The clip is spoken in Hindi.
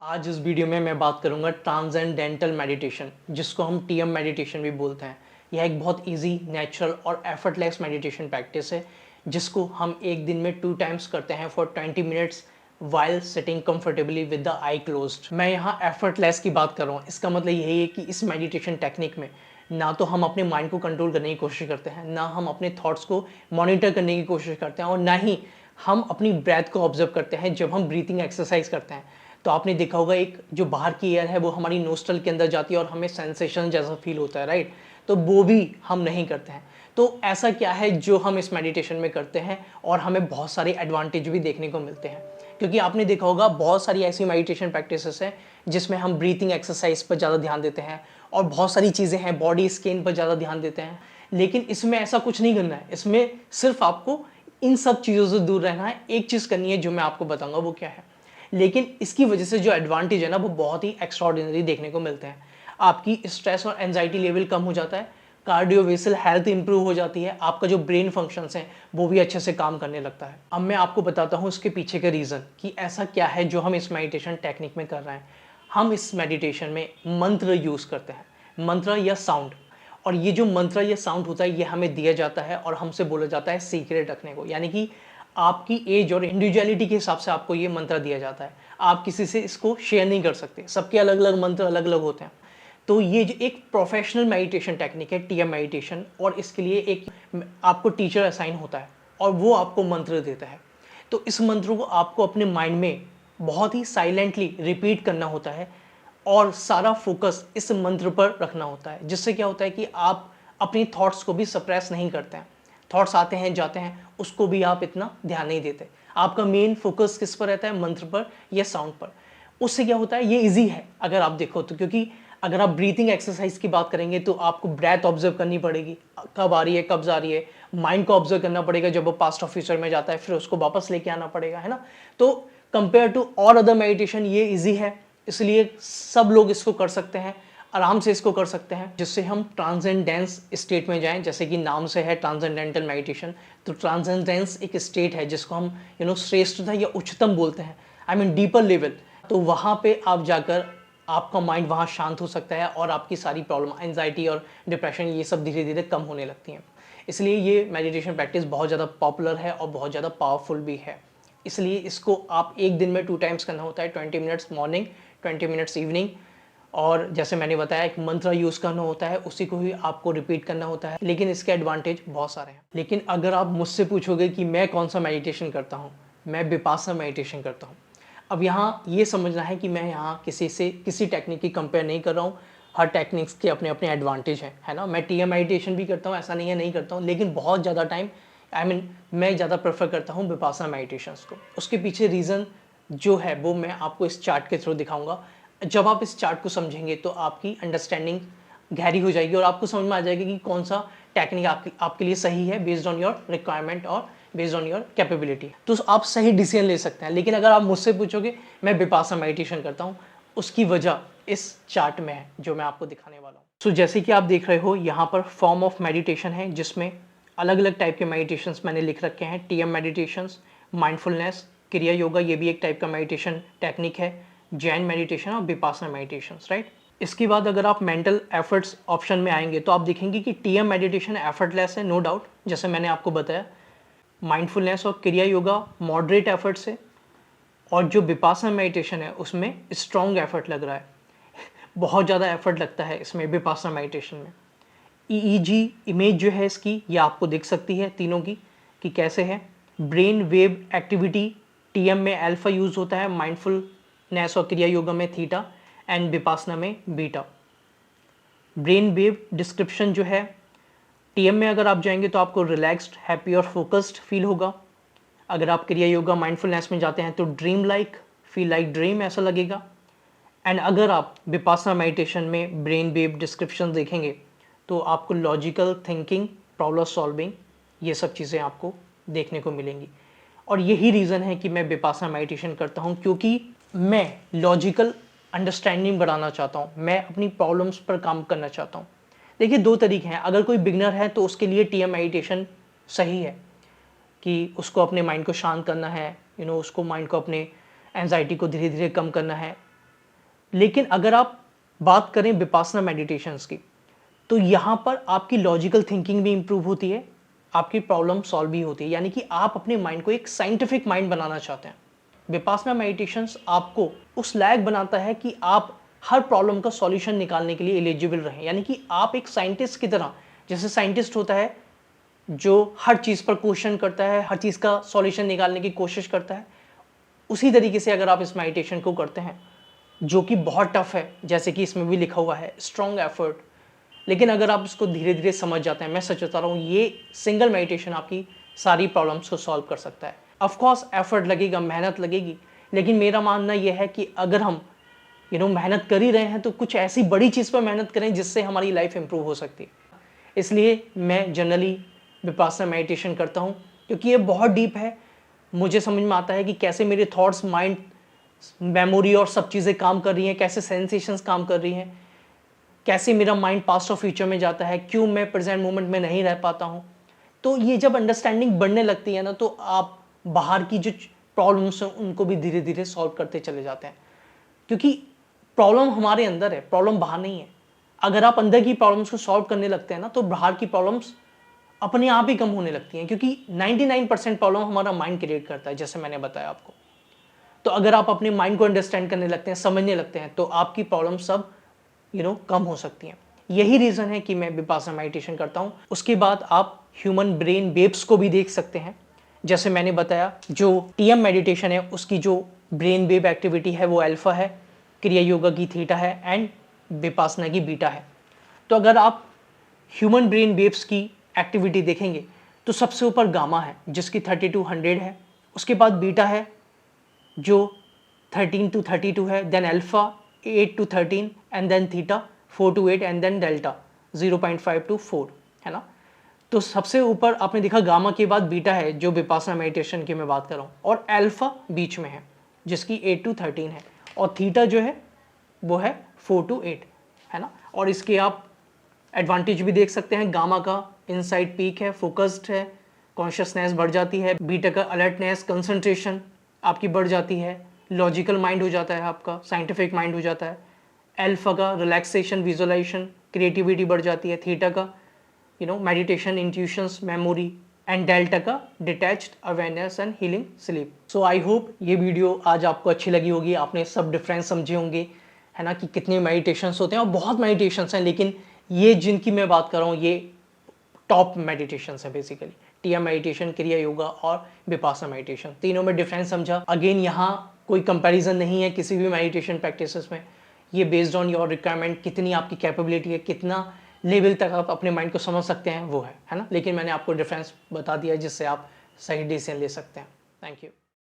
आज इस वीडियो में मैं बात करूंगा ट्रांसेंडेंटल मेडिटेशन, जिसको हम टीएम मेडिटेशन भी बोलते हैं। यह एक बहुत इजी, नेचुरल और एफर्टलेस मेडिटेशन प्रैक्टिस है, जिसको हम एक दिन में 2 टाइम्स करते हैं for 20 minutes while sitting comfortably with the I closed. मैं यहाँ एफर्टलेस की बात कर रहा हूँ। इसका मतलब यही है कि इस मेडिटेशन टेक्निक में ना तो हम अपने माइंड को कंट्रोल करने की कोशिश करते हैं, ना हम अपने थॉट्स को मॉनिटर करने की कोशिश करते हैं, और ना ही हम अपनी ब्रेथ को ऑब्जर्व करते हैं जब हम ब्रीथिंग एक्सरसाइज करते हैं। तो आपने देखा होगा, एक जो बाहर की एयर है वो हमारी नोस्ट्रल के अंदर जाती है और हमें सेंसेशन जैसा फील होता है, राइट। तो वो भी हम नहीं करते हैं। तो ऐसा क्या है जो हम इस मेडिटेशन में करते हैं और हमें बहुत सारे एडवांटेज भी देखने को मिलते हैं। क्योंकि आपने देखा होगा, बहुत सारी ऐसी मेडिटेशन प्रैक्टिसेस हैं जिसमें हम ब्रीथिंग एक्सरसाइज पर ज़्यादा ध्यान देते हैं और बहुत सारी चीज़ें हैं, बॉडी स्किन पर ज़्यादा ध्यान देते हैं। लेकिन इसमें ऐसा कुछ नहीं करना है। इसमें सिर्फ आपको इन सब चीज़ों से दूर रहना है। एक चीज़ करनी है जो मैं आपको बताऊंगा, वो क्या है। लेकिन इसकी वजह से जो एडवांटेज है ना, वो बहुत ही एक्स्ट्राऑर्डिनरी देखने को मिलते हैं। आपकी स्ट्रेस और एंजाइटी लेवल कम हो जाता है, कार्डियोवेसल हेल्थ इंप्रूव हो जाती है, आपका जो ब्रेन फंक्शंस हैं वो भी अच्छे से काम करने लगता है। अब मैं आपको बताता हूँ इसके पीछे का रीज़न कि ऐसा क्या है जो हम इस मेडिटेशन टेक्निक में कर रहे हैं। हम इस मेडिटेशन में मंत्र यूज़ करते हैं, मंत्र या साउंड। और ये जो मंत्र या साउंड होता है, ये हमें दिया जाता है और हमसे बोला जाता है सीक्रेट रखने को। यानी कि आपकी एज और इंडिविजुअलिटी के हिसाब से आपको ये मंत्र दिया जाता है। आप किसी से इसको शेयर नहीं कर सकते, सबके अलग अलग मंत्र अलग अलग होते हैं। तो ये जो एक प्रोफेशनल मेडिटेशन टेक्निक है, टीएम मेडिटेशन, और इसके लिए एक आपको टीचर असाइन होता है और वो आपको मंत्र देता है। तो इस मंत्र को आपको अपने माइंड में बहुत ही साइलेंटली रिपीट करना होता है और सारा फोकस इस मंत्र पर रखना होता है, जिससे क्या होता है कि आप अपनी थॉट्स को भी सप्रेस नहीं करते हैं। थॉट्स आते हैं जाते हैं, उसको भी आप इतना ध्यान नहीं देते। आपका मेन फोकस किस पर रहता है, मंत्र पर या साउंड पर। उससे क्या होता है, ये इजी है अगर आप देखो तो। क्योंकि अगर आप ब्रीथिंग एक्सरसाइज की बात करेंगे तो आपको ब्रेथ ऑब्जर्व करनी पड़ेगी, कब आ रही है कब जा रही है। माइंड को ऑब्जर्व करना पड़ेगा, जब वो पास्ट ऑफ फ्यूचर में जाता है फिर उसको वापस लेके आना पड़ेगा, है ना। तो कंपेयर टू और अदर मेडिटेशन ये इजी है, इसलिए सब लोग इसको कर सकते हैं, आराम से इसको कर सकते हैं, जिससे हम ट्रांसेंडेंस स्टेट में जाएं। जैसे कि नाम से है ट्रांसेंडेंटल मेडिटेशन, तो ट्रांसेंडेंस एक स्टेट है जिसको हम श्रेष्ठता या उच्चतम बोलते हैं, आई मीन डीपर लेवल। तो वहाँ पे आप जाकर आपका माइंड वहाँ शांत हो सकता है और आपकी सारी प्रॉब्लम, एंजाइटी और डिप्रेशन, ये सब धीरे धीरे कम होने लगती हैं। इसलिए ये मेडिटेशन प्रैक्टिस बहुत ज़्यादा पॉपुलर है और बहुत ज़्यादा पावरफुल भी है। इसलिए इसको आप एक दिन में 2 टाइम्स करना होता है, 20 मिनट्स मॉर्निंग, 20 मिनट्स इवनिंग। और जैसे मैंने बताया, एक मंत्र यूज़ करना होता है, उसी को ही आपको रिपीट करना होता है। लेकिन इसके एडवांटेज बहुत सारे हैं। लेकिन अगर आप मुझसे पूछोगे कि मैं कौन सा मेडिटेशन करता हूँ, मैं विपासना मेडिटेशन करता हूँ। अब यहाँ ये समझना है कि मैं यहाँ किसी टेक्निक की कंपेयर नहीं कर रहा हूँ। हर टेक्निक्स के अपने अपने एडवांटेज हैं, है ना। मैं टीएम मेडिटेशन भी करता हूँ, ऐसा नहीं है नहीं करता हूँ, लेकिन बहुत ज़्यादा टाइम, मैं ज़्यादा प्रेफर करता हूँ विपासना मेडिटेशंस को। उसके पीछे रीज़न जो है वो मैं आपको इस चार्ट के थ्रू दिखाऊंगा। जब आप इस चार्ट को समझेंगे तो आपकी अंडरस्टैंडिंग गहरी हो जाएगी और आपको समझ में आ जाएगा कि कौन सा टेक्निक आपके लिए सही है, बेस्ड ऑन योर रिक्वायरमेंट और बेस्ड ऑन योर कैपेबिलिटी। तो आप सही डिसीजन ले सकते हैं। लेकिन अगर आप मुझसे पूछोगे, मैं विपासना मेडिटेशन करता हूँ, उसकी वजह इस चार्ट में है जो मैं आपको दिखाने वाला हूँ। सो जैसे कि आप देख रहे हो, यहाँ पर फॉर्म ऑफ मेडिटेशन है, जिसमें अलग अलग टाइप के मेडिटेशंस मैंने लिख रखे हैं। टीएम मेडिटेशंस, माइंडफुलनेस, क्रिया योगा, ये भी एक टाइप का मेडिटेशन टेक्निक है, जैन मेडिटेशन और विपासना मेडिटेशंस, राइट। इसके बाद अगर आप मेंटल एफर्ट्स ऑप्शन में आएंगे तो आप देखेंगे कि टीएम मेडिटेशन एफर्टलेस है, नो डाउट, जैसे मैंने आपको बताया। माइंडफुलनेस और क्रिया योगा मॉडरेट एफर्ट्स है, और जो विपासना मेडिटेशन है उसमें स्ट्रॉन्ग एफर्ट लग रहा है। बहुत ज़्यादा एफर्ट लगता है इसमें विपासना मेडिटेशन में। ईईजी इमेज जो है इसकी, ये आपको दिख सकती है तीनों की कि कैसे है। ब्रेन वेव एक्टिविटी, टीएम में अल्फा यूज़ होता है, माइंडफुलनेस और क्रिया योगा में थीटा, एंड विपासना में बीटा। ब्रेन वेव डिस्क्रिप्शन जो है, टीएम में अगर आप जाएंगे तो आपको रिलैक्स्ड, हैप्पी और फोकस्ड फील होगा। अगर आप क्रिया योगा माइंडफुलनेस में जाते हैं तो dream like, feel like dream, ऐसा लगेगा। एंड अगर आप विपासना मेडिटेशन में ब्रेन वेव डिस्क्रिप्शन देखेंगे तो आपको लॉजिकल थिंकिंग, प्रॉब्लम सॉल्विंग, ये सब चीज़ें आपको देखने को मिलेंगी। और यही रीज़न है कि मैं विपासना मेडिटेशन करता हूँ, क्योंकि मैं लॉजिकल अंडरस्टैंडिंग बढ़ाना चाहता हूँ, मैं अपनी प्रॉब्लम्स पर काम करना चाहता हूँ। देखिए, 2 तरीके हैं। अगर कोई बिगनर है तो उसके लिए टीएम मेडिटेशन सही है, कि उसको अपने माइंड को शांत करना है, उसको माइंड को अपने एंजाइटी को धीरे धीरे कम करना है, लेकिन अगर आप बात करें विपासना मेडिटेशंस की, तो यहाँ पर आपकी लॉजिकल थिंकिंग भी इंप्रूव होती है, आपकी प्रॉब्लम सॉल्व भी होती है, यानी कि आप अपने माइंड को एक साइंटिफिक माइंड बनाना चाहते हैं। विपासना मेडिटेशंस आपको उस लायक बनाता है कि आप हर प्रॉब्लम का सॉल्यूशन निकालने के लिए एलिजिबल रहें, यानी कि आप एक साइंटिस्ट की तरह, जैसे साइंटिस्ट होता है जो हर चीज़ पर क्वेश्चन करता है, हर चीज़ का सॉल्यूशन निकालने की कोशिश करता है, उसी तरीके से अगर आप इस मेडिटेशन को करते हैं, जो कि बहुत टफ है, जैसे कि इसमें भी लिखा हुआ है स्ट्रॉन्ग एफर्ट, लेकिन अगर आप इसको धीरे धीरे समझ जाते हैं, मैं सच बता रहा हूँ, ये सिंगल मेडिटेशन आपकी सारी प्रॉब्लम्स को सॉल्व कर सकता है। ऑफकोर्स एफर्ट लगेगा, मेहनत लगेगी, लेकिन मेरा मानना यह है कि अगर हम मेहनत कर ही रहे हैं तो कुछ ऐसी बड़ी चीज़ पर मेहनत करें जिससे हमारी लाइफ इंप्रूव हो सकती है। इसलिए मैं जनरली विपासना मेडिटेशन करता हूँ, क्योंकि ये बहुत डीप है। मुझे समझ में आता है कि कैसे मेरे थॉट्स, माइंड, मेमोरी और सब चीज़ें काम कर रही हैं, कैसे सेंसेशंस काम कर रही हैं, कैसे मेरा माइंड पास्ट और फ्यूचर में जाता है, क्यों मैं प्रेजेंट मोमेंट में नहीं रह पाता हूँ। तो ये जब अंडरस्टैंडिंग बढ़ने लगती है ना, तो आप बाहर की जो प्रॉब्लम्स हैं उनको भी धीरे धीरे सॉल्व करते चले जाते हैं, क्योंकि प्रॉब्लम हमारे अंदर है, प्रॉब्लम बाहर नहीं है। अगर आप अंदर की प्रॉब्लम्स को सॉल्व करने लगते हैं ना, तो बाहर की प्रॉब्लम्स अपने आप ही कम होने लगती हैं, क्योंकि 99% प्रॉब्लम हमारा माइंड क्रिएट करता है, जैसे मैंने बताया आपको। तो अगर आप अपने माइंड को अंडरस्टैंड करने लगते हैं, समझने लगते हैं, तो आपकी प्रॉब्लम सब कम हो सकती हैं। यही रीज़न है कि मैं विपासना मेडिटेशन करता हूँ। उसके बाद आप ह्यूमन ब्रेन वेव्स को भी देख सकते हैं। जैसे मैंने बताया, जो टीएम मेडिटेशन है उसकी जो ब्रेन वेव एक्टिविटी है वो अल्फा है, क्रिया योगा की थीटा है एंड विपासना की बीटा है। तो अगर आप ह्यूमन ब्रेन वेव्स की एक्टिविटी देखेंगे तो सबसे ऊपर गामा है जिसकी 30 to 100 है, उसके बाद बीटा है जो 13 to 32 है, then alpha 8 to 13 and then theta 4 to 8 and then delta 0.5 to 4, है ना। तो सबसे ऊपर आपने देखा गामा के बाद बीटा है जो विपासना मेडिटेशन की मैं बात कर रहा हूँ, और अल्फा बीच में है जिसकी 8 to 13 है, और थीटा जो है वो है 4 to 8, है ना। और इसके आप एडवांटेज भी देख सकते हैं। गामा का इनसाइड पीक है, फोकस्ड है, कॉन्शियसनेस बढ़ जाती है। बीटा का अलर्टनेस, कंसंट्रेशन आपकी बढ़ जाती है, लॉजिकल माइंड हो जाता है आपका, साइंटिफिक माइंड हो जाता है। अल्फा का रिलैक्सेशन, विजुअलाइजेशन, क्रिएटिविटी बढ़ जाती है। थीटा का meditation, intuitions, memory, and delta का detached awareness and healing sleep. So I hope ये वीडियो आज आपको अच्छी लगी होगी, आपने सब डिफरेंस समझे होंगे, है ना, कि कितने मेडिटेशंस होते हैं। और बहुत मेडिटेशंस हैं, लेकिन ये जिनकी मैं बात कर रहा हूँ ये टॉप मेडिटेशंस है बेसिकली। टीएम मेडिटेशन, क्रिया योगा और विपासना मेडिटेशन, तीनों में डिफरेंस समझा। अगेन यहाँ कोई कंपैरिजन नहीं है किसी भी मेडिटेशन प्रैक्टिसेस में, ये बेस्ड ऑन योर रिक्वायरमेंट, कितनी आपकी कैपेबिलिटी है, कितना लेवल तक आप अपने माइंड को समझ सकते हैं वो है ना। लेकिन मैंने आपको डिफरेंस बता दिया जिससे आप सही डिसीजन ले सकते हैं। Thank you.